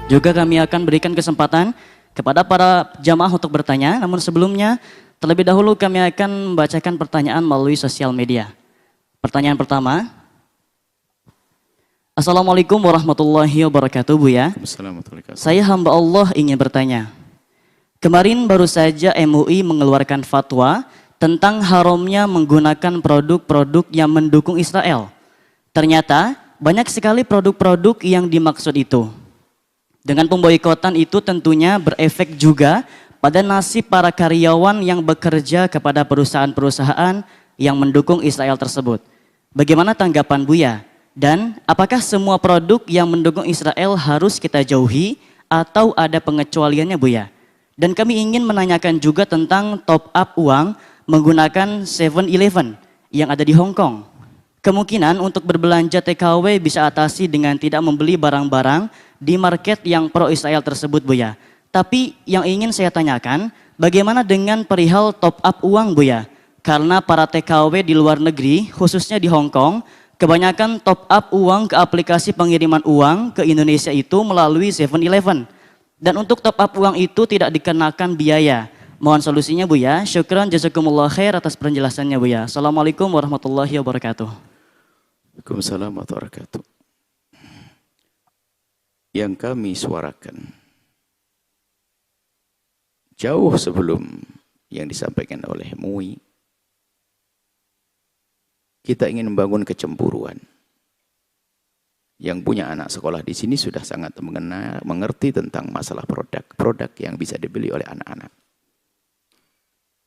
Juga kami akan berikan kesempatan kepada para jamaah untuk bertanya, namun sebelumnya terlebih dahulu kami akan membacakan pertanyaan melalui sosial media. Pertanyaan pertama, Assalamualaikum warahmatullahi wabarakatuh, Bu ya. Saya hamba Allah ingin bertanya. Kemarin baru saja MUI mengeluarkan fatwa tentang haramnya menggunakan produk-produk yang mendukung Israel. Ternyata banyak sekali produk-produk yang dimaksud itu. Dengan pemboikotan itu tentunya berefek juga pada nasib para karyawan yang bekerja kepada perusahaan-perusahaan yang mendukung Israel tersebut. Bagaimana tanggapan Buya? Dan apakah semua produk yang mendukung Israel harus kita jauhi atau ada pengecualiannya, Buya? Dan kami ingin menanyakan juga tentang top up uang menggunakan 7-Eleven yang ada di Hong Kong. Kemungkinan untuk berbelanja TKW bisa atasi dengan tidak membeli barang-barang di market yang pro-Israel tersebut, Buya. Tapi yang ingin saya tanyakan, bagaimana dengan perihal top up uang, Buya? Karena para TKW di luar negeri, khususnya di Hong Kong, kebanyakan top up uang ke aplikasi pengiriman uang ke Indonesia itu melalui 7-Eleven. Dan untuk top up uang itu tidak dikenakan biaya. Mohon solusinya, Buya. Syukran jazakumullah khair atas penjelasannya, Buya. Assalamualaikum warahmatullahi wabarakatuh. Waalaikumsalam warahmatullahi wabarakatuh. Yang kami suarakan jauh sebelum yang disampaikan oleh MUI, kita ingin membangun kecemburuan. Yang punya anak sekolah di sini sudah sangat mengerti tentang masalah produk yang bisa dibeli oleh anak-anak.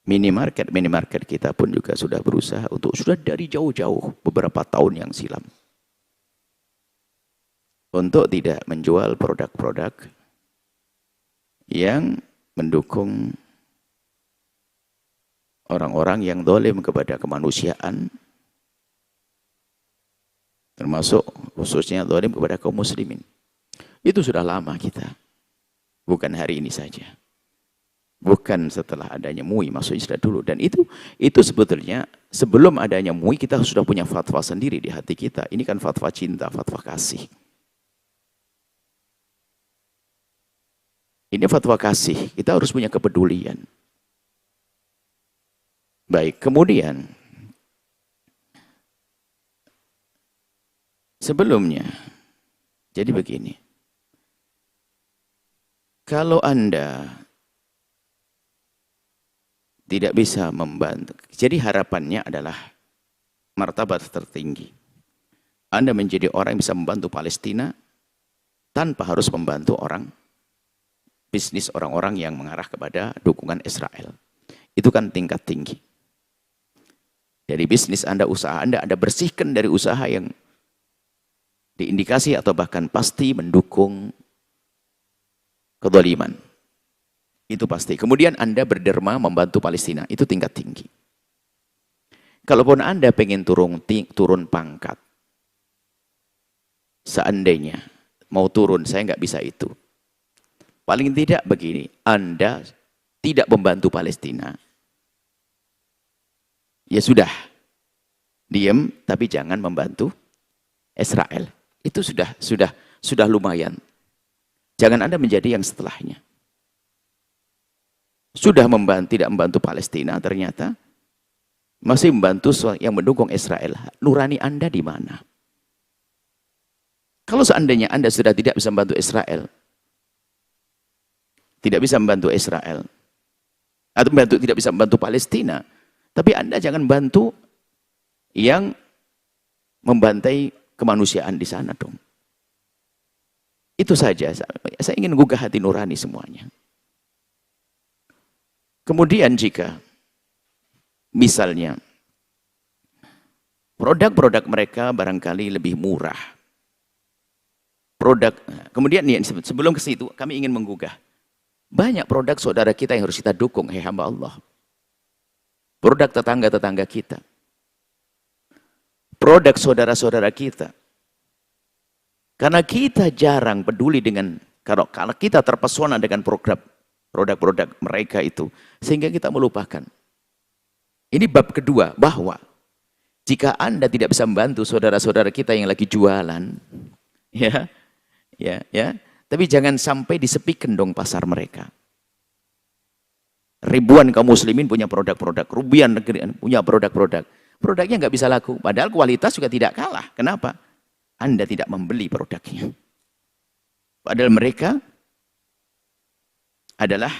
Minimarket kita pun juga sudah berusaha sudah dari jauh-jauh beberapa tahun yang silam untuk tidak menjual produk-produk yang mendukung orang-orang yang zalim kepada kemanusiaan, termasuk khususnya zalim kepada kaum muslimin. Itu sudah lama kita, bukan hari ini saja. Bukan setelah adanya MUI, maksudnya sudah dulu. Dan itu sebetulnya sebelum adanya MUI kita sudah punya fatwa sendiri di hati kita. Ini kan fatwa cinta, fatwa kasih. Ini fatwa kasih, kita harus punya kepedulian. Baik, kemudian sebelumnya, jadi begini. Kalau Anda tidak bisa membantu. Jadi harapannya adalah martabat tertinggi. Anda menjadi orang yang bisa membantu Palestina tanpa harus membantu bisnis orang-orang yang mengarah kepada dukungan Israel. Itu kan tingkat tinggi. Dari bisnis Anda, usaha Anda bersihkan dari usaha yang diindikasi atau bahkan pasti mendukung kezaliman. Itu pasti. Kemudian Anda berderma membantu Palestina. Itu tingkat tinggi. Kalaupun Anda pengen turun pangkat, seandainya mau turun, saya nggak bisa itu. Paling tidak begini, Anda tidak membantu Palestina. Ya sudah, diam, tapi jangan membantu Israel. Itu sudah lumayan. Jangan Anda menjadi yang setelahnya. Sudah tidak membantu Palestina, ternyata masih membantu yang mendukung Israel. Nurani Anda di mana? Kalau seandainya Anda sudah tidak bisa membantu Israel, tidak bisa membantu Israel, atau tidak bisa membantu Palestina, tapi Anda jangan bantu yang membantai kemanusiaan di sana dong. Itu saja. Saya ingin gugah hati nurani semuanya. Kemudian jika misalnya produk-produk mereka barangkali lebih murah. Kemudian sebelum ke situ kami ingin menggugah. Banyak produk saudara kita yang harus kita dukung, hamba Allah. Produk tetangga-tetangga kita. Produk saudara-saudara kita. Karena kita jarang peduli dengan, kalau kita terpesona dengan produk-produk mereka itu, sehingga kita melupakan. Ini bab kedua, bahwa jika Anda tidak bisa membantu saudara-saudara kita yang lagi jualan, Tapi jangan sampai disepikan dong pasar mereka. Ribuan kaum muslimin punya produk-produk, ribuan negeri punya produk-produk. Produknya nggak bisa laku, padahal kualitas juga tidak kalah. Kenapa? Anda tidak membeli produknya. Padahal mereka adalah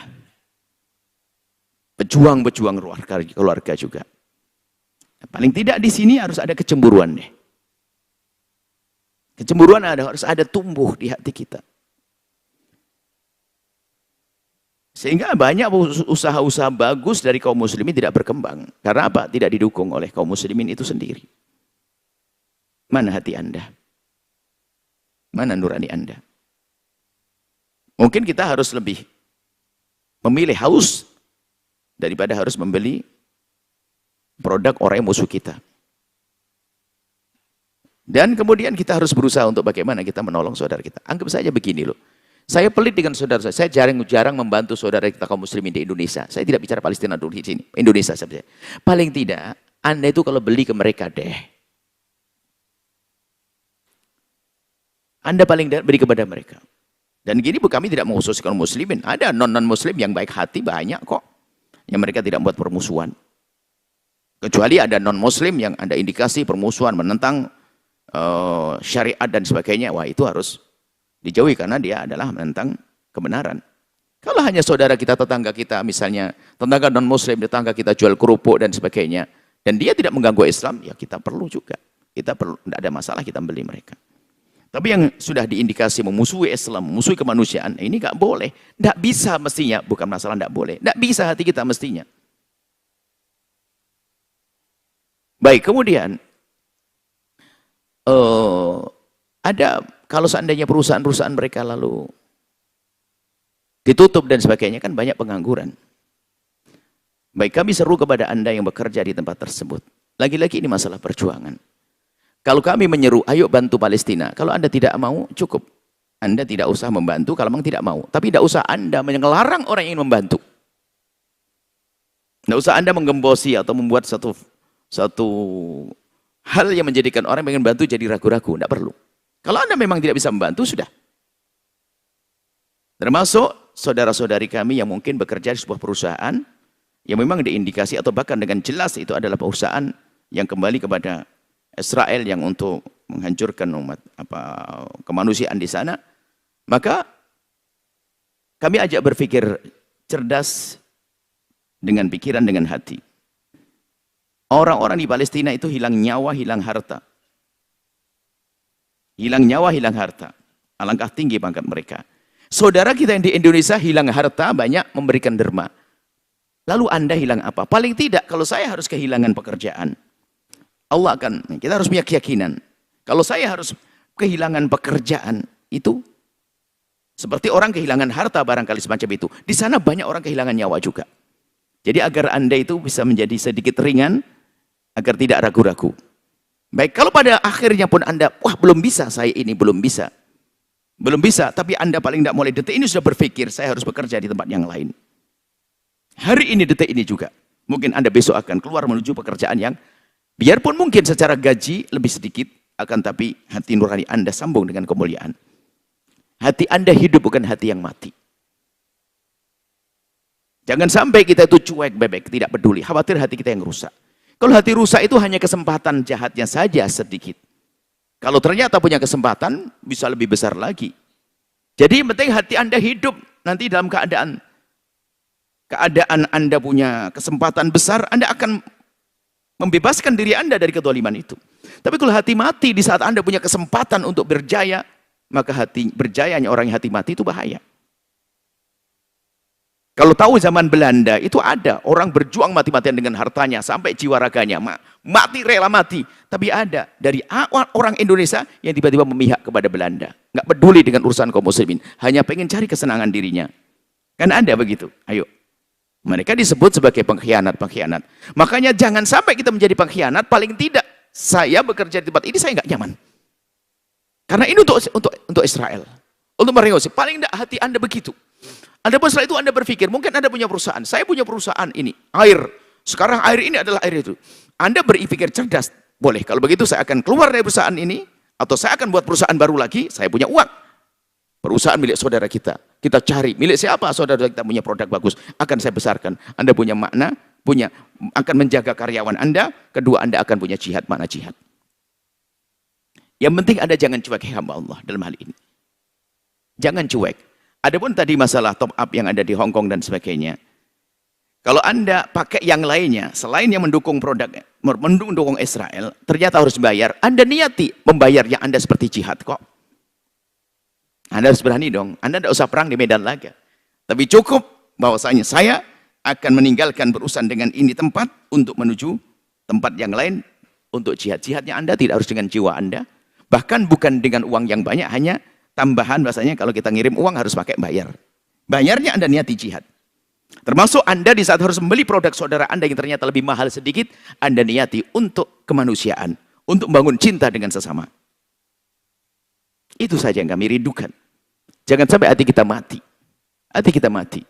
pejuang-pejuang keluarga juga. Paling tidak di sini harus ada kecemburuan deh. Kecemburuan harus ada tumbuh di hati kita. Sehingga banyak usaha-usaha bagus dari kaum muslimin tidak berkembang. Karena apa? Tidak didukung oleh kaum muslimin itu sendiri. Mana hati Anda? Mana nurani Anda? Mungkin kita harus lebih memilih haus daripada harus membeli produk orang yang musuh kita. Dan kemudian kita harus berusaha untuk bagaimana kita menolong saudara kita. Anggap saja begini loh. Saya pelit dengan saudara saya jarang membantu saudara kita kaum muslimin di Indonesia. Saya tidak bicara Palestina dulu di sini, Indonesia saja. Paling tidak, Anda itu kalau beli ke mereka deh. Anda paling tidak beri kepada mereka. Dan gini kami tidak mengkhususkan muslimin. Ada non-muslim yang baik hati banyak kok. Yang mereka tidak membuat permusuhan. Kecuali ada non-muslim yang ada indikasi permusuhan menentang syariat dan sebagainya. Wah itu harus dijauhi karena dia adalah menentang kebenaran. Kalau hanya saudara kita, tetangga kita, misalnya tetangga non-muslim, tetangga kita jual kerupuk dan sebagainya, dan dia tidak mengganggu Islam, ya kita perlu juga. Kita perlu, tidak ada masalah kita beli mereka. Tapi yang sudah diindikasi memusuhi Islam, memusuhi kemanusiaan, ini nggak boleh. Nggak bisa mestinya, bukan masalah nggak boleh. Nggak bisa hati kita mestinya. Baik, kemudian ada kalau seandainya perusahaan-perusahaan mereka lalu ditutup dan sebagainya, kan banyak pengangguran. Baik, kami seru kepada Anda yang bekerja di tempat tersebut. Lagi-lagi ini masalah perjuangan. Kalau kami menyeru, ayo bantu Palestina. Kalau Anda tidak mau, cukup. Anda tidak usah membantu kalau memang tidak mau. Tapi tidak usah Anda melarang orang yang ingin membantu. Tidak usah Anda menggembosi atau membuat satu hal yang menjadikan orang yang ingin bantu jadi ragu-ragu. Tidak perlu. Kalau Anda memang tidak bisa membantu, sudah. Termasuk saudara-saudari kami yang mungkin bekerja di sebuah perusahaan yang memang diindikasi atau bahkan dengan jelas itu adalah perusahaan yang kembali kepada Israel yang untuk menghancurkan umat kemanusiaan di sana. Maka kami ajak berpikir cerdas dengan pikiran, dengan hati. Orang-orang di Palestina itu hilang nyawa, hilang harta. Hilang nyawa, hilang harta. Alangkah tinggi pangkat mereka. Saudara kita yang di Indonesia hilang harta, banyak memberikan derma. Lalu Anda hilang apa? Paling tidak, kalau saya harus kehilangan pekerjaan, Allah akan, kita harus punya keyakinan. Kalau saya harus kehilangan pekerjaan, itu seperti orang kehilangan harta barangkali semacam itu. Di sana banyak orang kehilangan nyawa juga. Jadi agar Anda itu bisa menjadi sedikit ringan, agar tidak ragu-ragu. Baik, kalau pada akhirnya pun Anda, wah belum bisa, saya ini belum bisa. Belum bisa, tapi Anda paling tidak mulai detik ini sudah berpikir, saya harus bekerja di tempat yang lain. Hari ini, detik ini juga. Mungkin Anda besok akan keluar menuju pekerjaan yang, biarpun mungkin secara gaji lebih sedikit, akan tapi hati nurani Anda sambung dengan kemuliaan. Hati Anda hidup, bukan hati yang mati. Jangan sampai kita itu cuek bebek, tidak peduli. Khawatir hati kita yang rusak. Kalau hati rusak itu hanya kesempatan jahatnya saja sedikit. Kalau ternyata punya kesempatan, bisa lebih besar lagi. Jadi yang penting hati Anda hidup. Nanti dalam keadaan Anda punya kesempatan besar, Anda akan membebaskan diri Anda dari kezaliman itu. Tapi kalau hati mati di saat Anda punya kesempatan untuk berjaya, maka berjayanya orang yang hati mati itu bahaya. Kalau tahu zaman Belanda itu ada orang berjuang mati-matian dengan hartanya sampai jiwa raganya, mati rela mati. Tapi ada dari orang Indonesia yang tiba-tiba memihak kepada Belanda, nggak peduli dengan urusan kaum muslimin, hanya pengen cari kesenangan dirinya. Kan ada begitu. Ayo, mereka disebut sebagai pengkhianat-pengkhianat. Makanya jangan sampai kita menjadi pengkhianat. Paling tidak saya bekerja di tempat ini saya nggak nyaman. Karena ini untuk Israel, untuk merenggosi. Paling tidak hati Anda begitu. Adapun setelah itu Anda berpikir, mungkin Anda punya perusahaan, saya punya perusahaan ini, air. Sekarang air ini adalah air itu. Anda berpikir cerdas, boleh. Kalau begitu saya akan keluar dari perusahaan ini, atau saya akan buat perusahaan baru lagi, saya punya uang. Perusahaan milik saudara kita. Kita cari milik siapa saudara kita punya produk bagus. Akan saya besarkan. Anda punya makna, akan menjaga karyawan Anda. Kedua, Anda akan punya jihad, makna jihad. Yang penting Anda jangan cuek hamba Allah dalam hal ini. Jangan cuek. Adapun tadi masalah top up yang ada di Hong Kong dan sebagainya. Kalau Anda pakai yang lainnya, selain yang mendukung mendukung Israel, ternyata harus bayar. Anda niati membayar yang Anda seperti jihad kok. Anda harus berani dong. Anda tidak usah perang di medan laga. Tapi cukup bahwasanya saya akan meninggalkan berurusan dengan ini tempat untuk menuju tempat yang lain untuk jihad. Jihadnya Anda tidak harus dengan jiwa Anda. Bahkan bukan dengan uang yang banyak, hanya tambahan bahasanya kalau kita ngirim uang harus pakai bayar. Bayarnya Anda niati jihad. Termasuk Anda di saat harus membeli produk saudara Anda yang ternyata lebih mahal sedikit, Anda niati untuk kemanusiaan, untuk membangun cinta dengan sesama. Itu saja yang kami rindukan. Jangan sampai hati kita mati. Hati kita mati.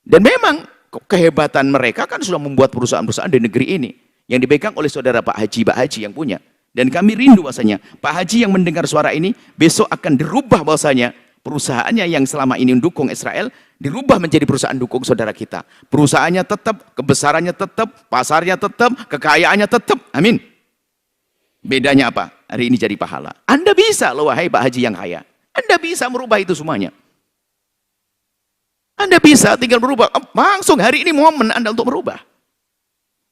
Dan memang kehebatan mereka kan sudah membuat perusahaan-perusahaan di negeri ini yang dipegang oleh saudara Pak Haji yang punya. Dan kami rindu bahasanya Pak Haji yang mendengar suara ini besok akan dirubah bahasanya perusahaannya yang selama ini mendukung Israel dirubah menjadi perusahaan dukung saudara kita. Perusahaannya tetap, kebesarannya tetap, pasarnya tetap, kekayaannya tetap. Amin. Bedanya apa? Hari ini jadi pahala. Anda bisa loh wahai Pak Haji yang kaya. Anda bisa merubah itu semuanya. Anda bisa tinggal merubah. Langsung hari ini momen Anda untuk merubah.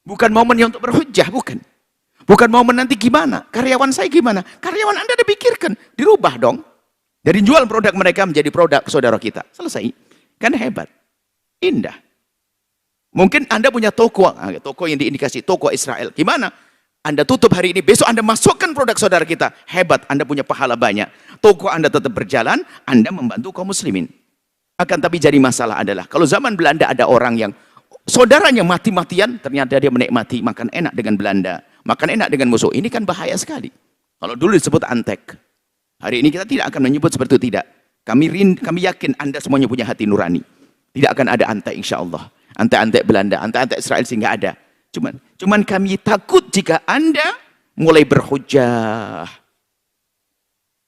Bukan momennya untuk berhujjah, bukan. Bukan momen nanti gimana, karyawan saya gimana. Karyawan Anda dipikirkan, dirubah dong. Dari jual produk mereka menjadi produk saudara kita. Selesai. Kan hebat. Indah. Mungkin Anda punya toko yang diindikasi, toko Israel. Gimana? Anda tutup hari ini, besok Anda masukkan produk saudara kita. Hebat, Anda punya pahala banyak. Toko Anda tetap berjalan, Anda membantu kaum muslimin. Akan tapi jadi masalah adalah, kalau zaman Belanda ada orang yang saudaranya mati-matian, ternyata dia menikmati makan enak dengan Belanda. Makan enak dengan musuh. Ini kan bahaya sekali. Kalau dulu disebut antek. Hari ini kita tidak akan menyebut seperti itu, tidak. Kami yakin Anda semuanya punya hati nurani. Tidak akan ada antek insya Allah. Antek-antek Belanda, antek-antek Israel sehingga ada. Cuman kami takut jika Anda mulai berhujjah.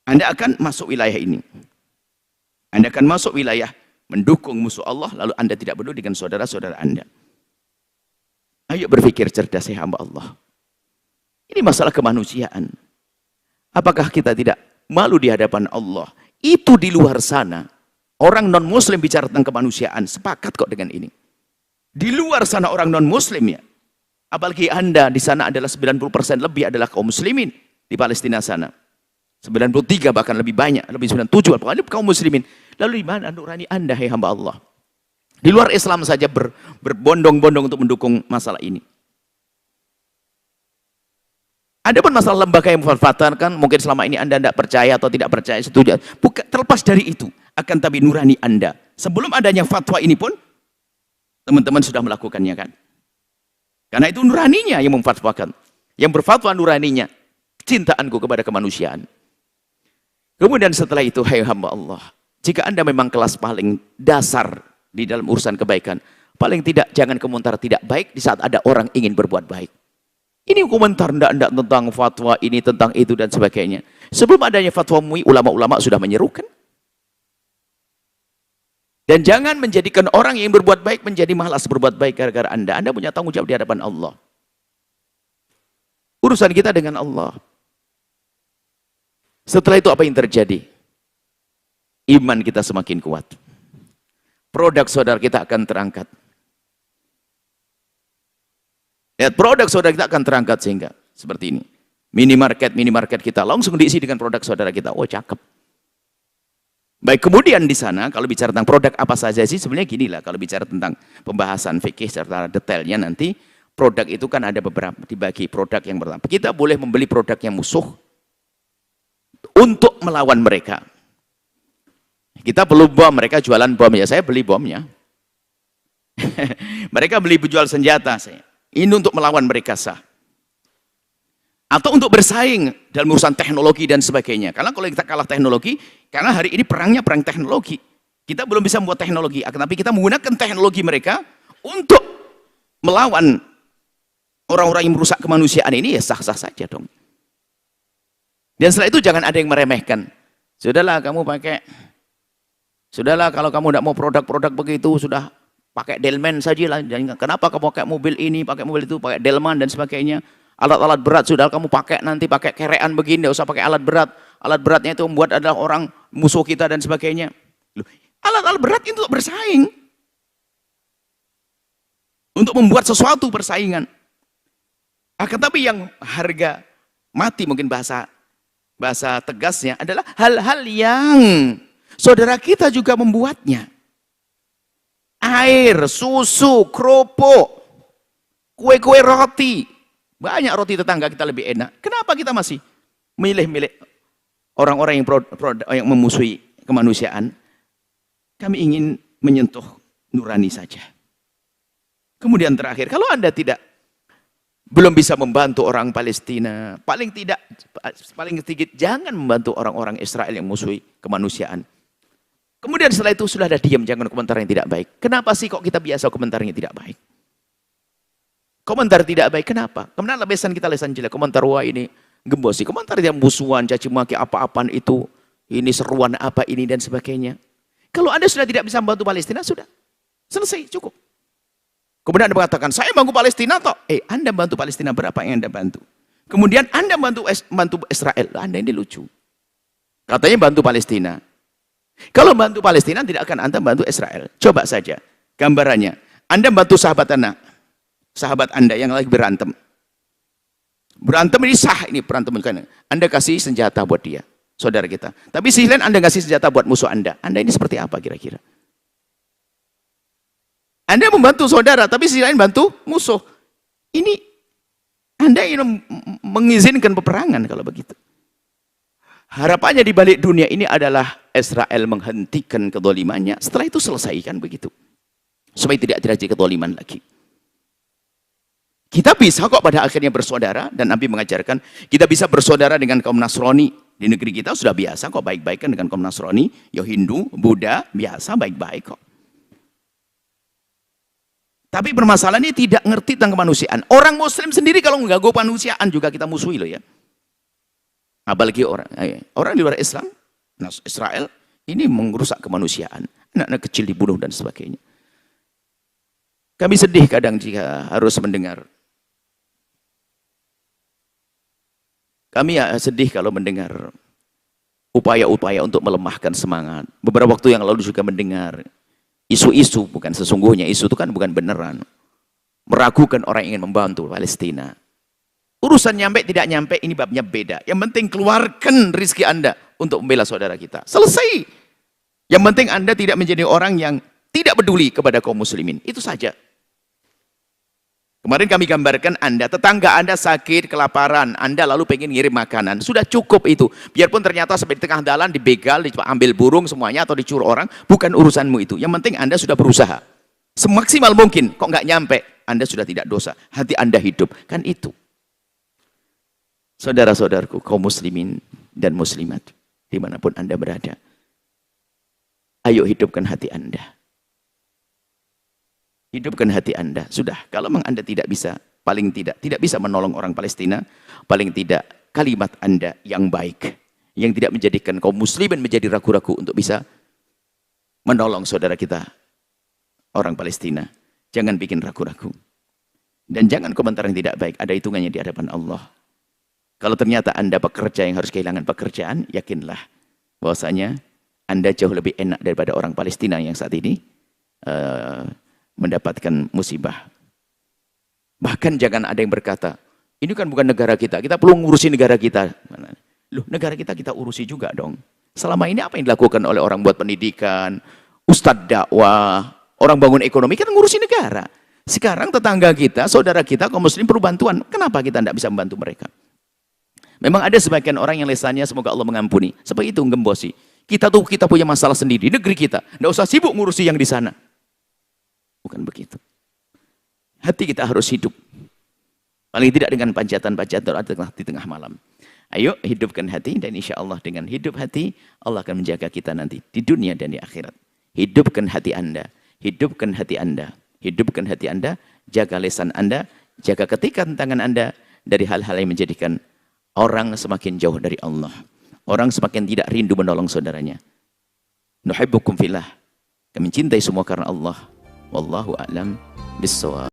Anda akan masuk wilayah ini. Anda akan masuk wilayah mendukung musuh Allah, lalu Anda tidak peduli dengan saudara-saudara Anda. Ayo berpikir cerdas, ya hamba Allah. Ini masalah kemanusiaan. Apakah kita tidak malu di hadapan Allah? Itu di luar sana. Orang non-muslim bicara tentang kemanusiaan. Sepakat kok dengan ini. Di luar sana orang non-muslim ya. Apalagi Anda di sana adalah 90% lebih adalah kaum muslimin. Di Palestina sana. 93 bahkan lebih banyak. Lebih 97 apalagi kaum muslimin. Lalu di mana nurani Anda, hai hamba Allah? Di luar Islam saja berbondong-bondong untuk mendukung masalah ini. Ada pun masalah lembaga yang memfatwakan, mungkin selama ini Anda tidak percaya atau tidak percaya, setuju. Bukan, terlepas dari itu, akan tapi nurani Anda. Sebelum adanya fatwa ini pun, teman-teman sudah melakukannya kan? Karena itu nuraninya yang memfatwakan. Yang berfatwa nuraninya, cintaanku kepada kemanusiaan. Kemudian setelah itu, hai hamba Allah, jika Anda memang kelas paling dasar di dalam urusan kebaikan, paling tidak jangan komentar tidak baik di saat ada orang ingin berbuat baik. Ini komentar ndak tentang fatwa ini, tentang itu dan sebagainya. Sebelum adanya fatwa MUI, ulama-ulama sudah menyerukan. Dan jangan menjadikan orang yang berbuat baik menjadi malas berbuat baik gara-gara Anda. Anda punya tanggung jawab di hadapan Allah. Urusan kita dengan Allah. Setelah itu apa yang terjadi? Iman kita semakin kuat. Produk saudara kita akan terangkat. Lihat, produk saudara kita akan terangkat sehingga seperti ini. Minimarket kita langsung diisi dengan produk saudara kita. Oh, cakep. Baik, kemudian di sana kalau bicara tentang produk apa saja sih, sebenarnya gini lah, kalau bicara tentang pembahasan fikih secara detailnya nanti, produk itu kan ada beberapa dibagi. Produk yang pertama, kita boleh membeli produk yang musuh untuk melawan mereka. Kita perlu bom, mereka jualan bom ya, saya beli bomnya. Mereka beli jual senjata saya. Ini untuk melawan mereka sah. Atau untuk bersaing dalam urusan teknologi dan sebagainya. Karena kalau kita kalah teknologi, karena hari ini perangnya perang teknologi. Kita belum bisa membuat teknologi, tapi kita menggunakan teknologi mereka untuk melawan orang-orang yang merusak kemanusiaan ini, ya sah-sah saja dong. Dan setelah itu jangan ada yang meremehkan. Sudahlah kamu pakai, sudahlah kalau kamu tidak mau produk-produk begitu, sudah pakai Delman saja lah. Kenapa kamu pakai mobil ini, pakai mobil itu, pakai Delman dan sebagainya. Alat-alat berat sudah kamu pakai, nanti pakai kerean begini, tidak usah pakai alat berat. Alat beratnya itu membuat adalah orang musuh kita dan sebagainya. Alat-alat berat itu untuk bersaing. Untuk membuat sesuatu persaingan. Akan tapi yang harga mati, mungkin bahasa tegasnya adalah hal-hal yang saudara kita juga membuatnya. Air, susu, kerupuk, kue-kue roti. Banyak roti tetangga kita lebih enak. Kenapa kita masih milih-milih orang-orang yang memusuhi kemanusiaan? Kami ingin menyentuh nurani saja. Kemudian terakhir, kalau Anda belum bisa membantu orang Palestina, paling sedikit jangan membantu orang-orang Israel yang musuhi kemanusiaan. Kemudian setelah itu sudah ada diam, jangan komentar yang tidak baik. Kenapa sih kok kita biasa komentarnya tidak baik? Komentar tidak baik, kenapa? Kemudian lesan kita lesan jelek, komentar wah ini gembosi, komentar yang musuhan, caci maki apa-apaan itu, ini seruan apa ini dan sebagainya. Kalau Anda sudah tidak bisa membantu Palestina, sudah selesai, cukup. Kemudian Anda mengatakan, saya bantu Palestina toh. Anda bantu Palestina, berapa yang Anda bantu? Kemudian Anda bantu Israel. Anda ini lucu. Katanya bantu Palestina. Kalau bantu Palestina, tidak akan Anda bantu Israel. Coba saja gambarannya. Anda bantu sahabat Anda yang lagi berantem. Berantem ini sah, ini berantem. Anda kasih senjata buat dia, saudara kita. Tapi sisi lain Anda kasih senjata buat musuh Anda. Anda ini seperti apa kira-kira? Anda membantu saudara, tapi sisi lain bantu musuh. Ini Anda ingin mengizinkan peperangan kalau begitu. Harapannya di balik dunia ini adalah Israel menghentikan kedolimannya. Setelah itu selesaikan begitu. Supaya tidak terjadi kedoliman lagi. Kita bisa kok pada akhirnya bersaudara. Dan Nabi mengajarkan kita bisa bersaudara dengan kaum Nasrani. Di negeri kita sudah biasa kok baik-baikan dengan kaum Nasrani. Ya Hindu, Buddha, biasa baik-baik kok. Tapi permasalahannya tidak ngerti tentang kemanusiaan. Orang Muslim sendiri kalau mengganggu kemanusiaan juga kita musuhi loh ya. Apalagi orang di luar Islam, Israel, ini merusak kemanusiaan. Anak-anak kecil dibunuh dan sebagainya. Kami sedih kadang jika harus mendengar. Kami sedih kalau mendengar upaya-upaya untuk melemahkan semangat. Beberapa waktu yang lalu juga mendengar isu-isu, bukan sesungguhnya, isu itu kan bukan beneran. Meragukan orang yang ingin membantu Palestina. Urusan nyampe tidak nyampe ini babnya beda. Yang penting keluarkan rizki Anda untuk membela saudara kita. Selesai. Yang penting Anda tidak menjadi orang yang tidak peduli kepada kaum muslimin. Itu saja. Kemarin kami gambarkan Anda, tetangga Anda sakit, kelaparan, Anda lalu pengen ngirim makanan. Sudah cukup itu. Biarpun ternyata sampai di tengah jalan dibegal, diambil burung semuanya atau dicuri orang, bukan urusanmu itu. Yang penting Anda sudah berusaha. Semaksimal mungkin, kok nggak nyampe, Anda sudah tidak dosa. Hati Anda hidup. Kan itu. Saudara-saudaraku, kaum muslimin dan muslimat, dimanapun Anda berada, ayo hidupkan hati Anda. Hidupkan hati Anda. Sudah, kalau memang Anda tidak bisa, paling tidak bisa menolong orang Palestina, paling tidak kalimat Anda yang baik, yang tidak menjadikan kaum muslimin menjadi ragu-ragu untuk bisa menolong saudara kita, orang Palestina. Jangan bikin ragu-ragu. Dan jangan komentar yang tidak baik, ada hitungannya di hadapan Allah. Kalau ternyata Anda pekerja yang harus kehilangan pekerjaan, yakinlah bahwasanya Anda jauh lebih enak daripada orang Palestina yang saat ini mendapatkan musibah. Bahkan jangan ada yang berkata, ini kan bukan negara kita, kita perlu ngurusi negara kita. Loh, negara kita urusi juga dong. Selama ini apa yang dilakukan oleh orang buat pendidikan, ustadz dakwah, orang bangun ekonomi, kan ngurusi negara. Sekarang tetangga kita, saudara kita, kaum muslim perlu bantuan. Kenapa kita tidak bisa membantu mereka? Memang ada sebagian orang yang lesannya semoga Allah mengampuni. Seperti itu ngembosi. Kita punya masalah sendiri di negeri kita. Tidak usah sibuk ngurusi yang di sana. Bukan begitu. Hati kita harus hidup. Paling tidak dengan panjatan-panjatan di tengah malam. Ayo hidupkan hati dan insya Allah dengan hidup hati Allah akan menjaga kita nanti di dunia dan di akhirat. Hidupkan hati Anda. Hidupkan hati Anda. Hidupkan hati Anda. Jaga lisan Anda. Jaga ketikan tangan Anda dari hal-hal yang menjadikan orang semakin jauh dari Allah. Orang semakin tidak rindu menolong saudaranya. Nuhibbukum fillah. Kami cintai semua karena Allah. Wallahu a'lam bissawab.